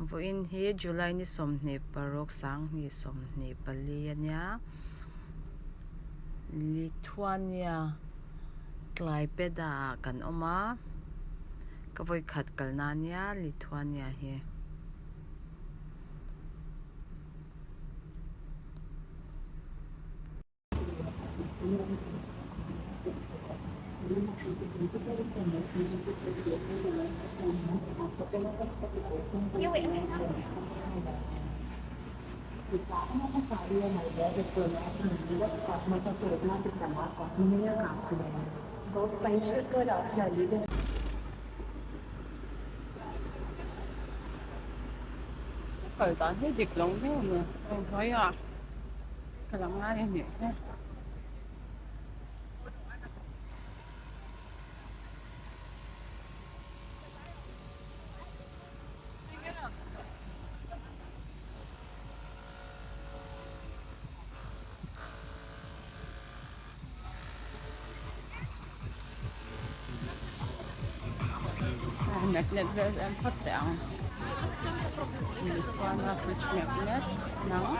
Voin hi July ni somni parok sang ni somni paliania Lithuania Klaipeda kan oma kavoi khat kalnania Lithuania hi Kalau tak ni diklong ni ni, saya kalau ngai ni. Magnet dress and put down. This one of which magnet now.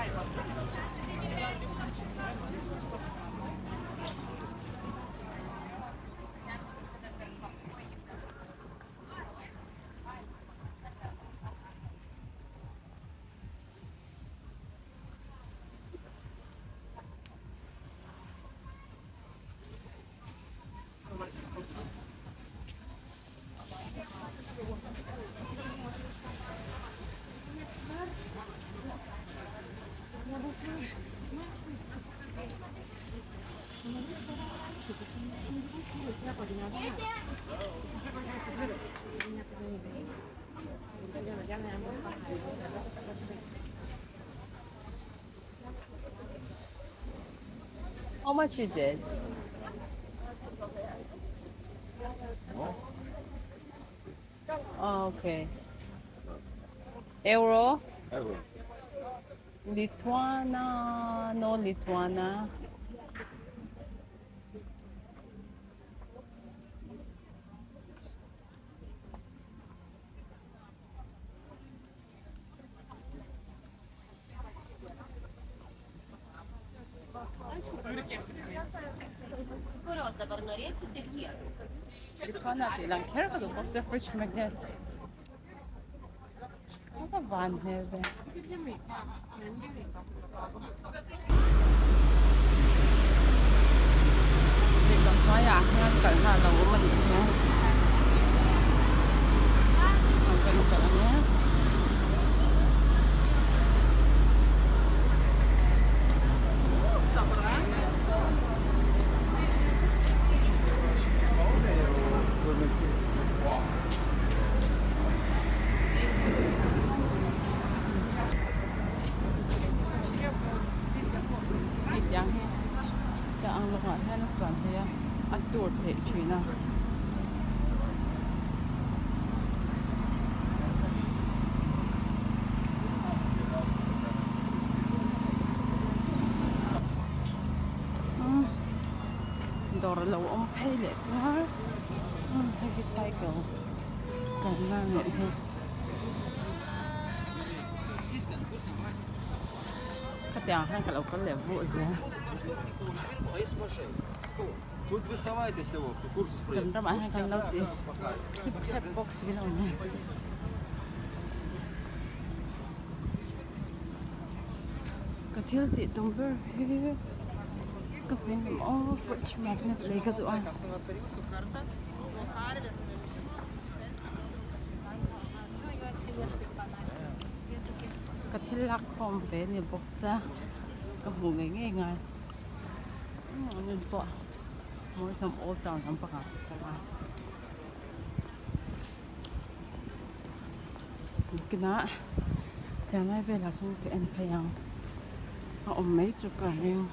How much is it? Oh, okay. Euro? Euro. Lithuania, no Lithuania. Lithuania tai lenkia, kad koks fridge magnet. Apa van heve? Di kan saya ngan kan hala woman ni. Kan kalanya. China. Dor lâu ông hay lệ quá. Hay cái cycle. Còn ngang vậy thôi. Хотя, когда у коллег возле. Тут высовайтесь его, по курсу спрей. Там ага, kan lau si. Clip box ginaw niya. Katil ti tumber he. Kapin mo fridge magnet lay ka doon. Katil lakom pe ni boxa. Kahungay ngay. Ano po? More some old town ang pakakita. Kena, kaya may bela sung kaya payang umay tsukar yung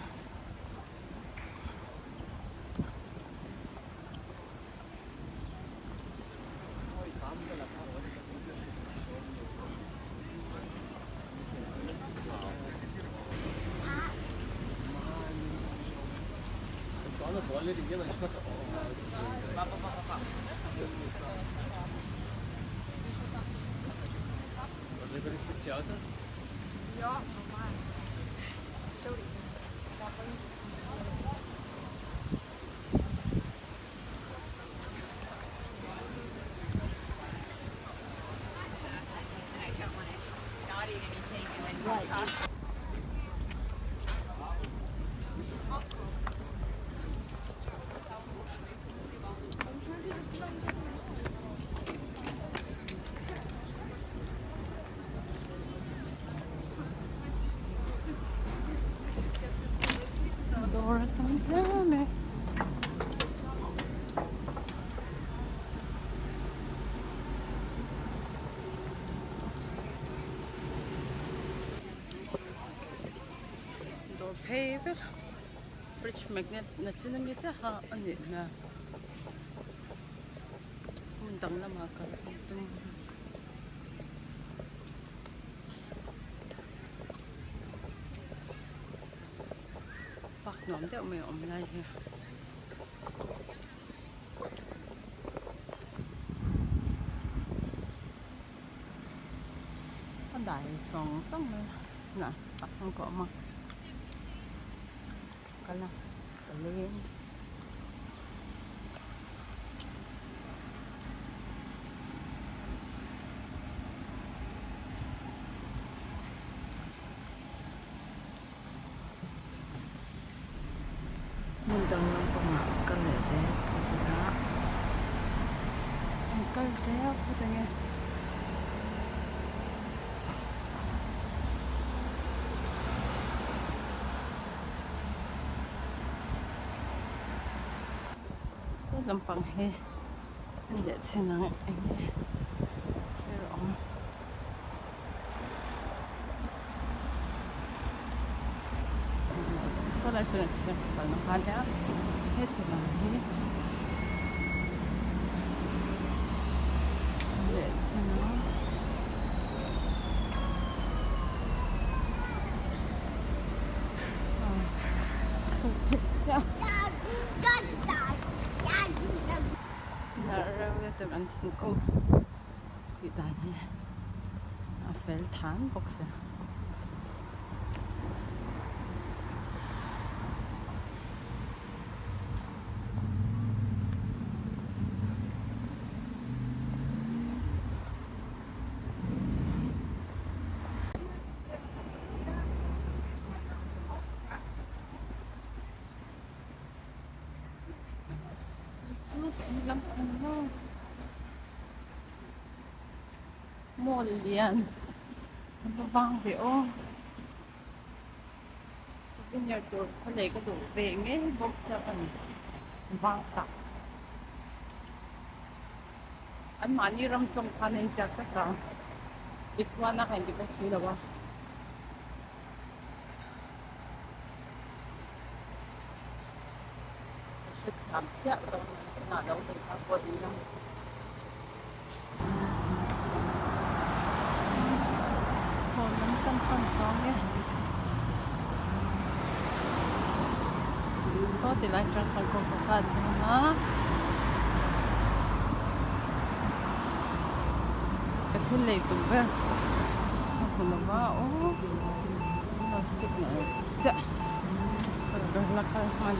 kan respektera Ja, normal. Sorry. Dora Tantana. Door paper. Fridge magnet na sinamita ha ani na. Undang na makakalimutan. Bác nhóm đeo mèo ống này kìa. Con đại sống sống này nè, bác không có mà cái là cái lên Mundang ng pangakal na siya. Ito na. Ang kalsaya po tayo. Ito lang panghe. Hindi sinang ini. Sirong. Wala sila siya kapal ng kanya. Ito lang. Ito na. Siya. Nararamdaman ito ang tingkong. Kita niya. Feltan buksa. Silang ano mall yan ano bang oh souvenir store pala ko doon benge box sa ano bangka an maniram tong kanin siya ka itwa na hindi pa sila ba shit siya na daw tayo ako din lang nang pantong ya so tilakran sa kokokad na kakulay ito ba ako na ba nasik na ito paglalakahan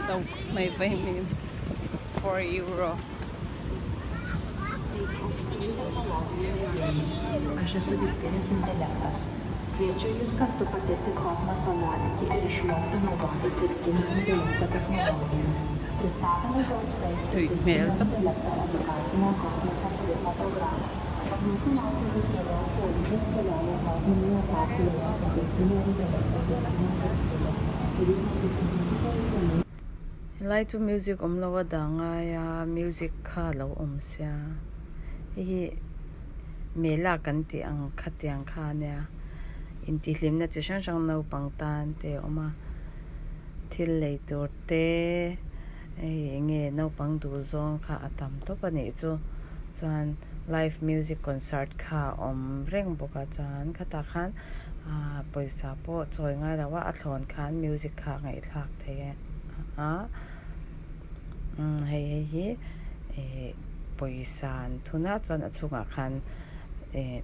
daw may payment €4 Aš esu dirbtinis intelektas. Kviečiu Jūs kartu patirti kosmoso nuotykį ir išmokti naudotis dirbtinio intelekto technologijomis. Pristatome GoSpace dirbtinio intelekto edukacinę kosmoso turizmo programą. Mūsų mokymas yra politinės kelionės kosminėje kapsulėje su dirbtinio intelekto duomenimis kapsulėse. Ir Jūs prisiminsite įdomiai. lai chu music lo wadanga ya music kha lo sia hi mela kan ti ang khatiang kha ne in ti hlim na chi sang sang no pangtan te oma thil lei tur te nge no pang du zong kha atam to pani chu chuan live music concert kha reng boka chuan khata khan poisa po choi ngai lawa a thlon khan music kha ngai thlak the hei poisan thuna chuan a chunga khan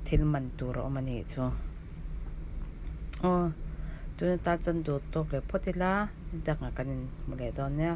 thil man tur omani chu tuna ta chon du tok le potila danga kanin mule don ne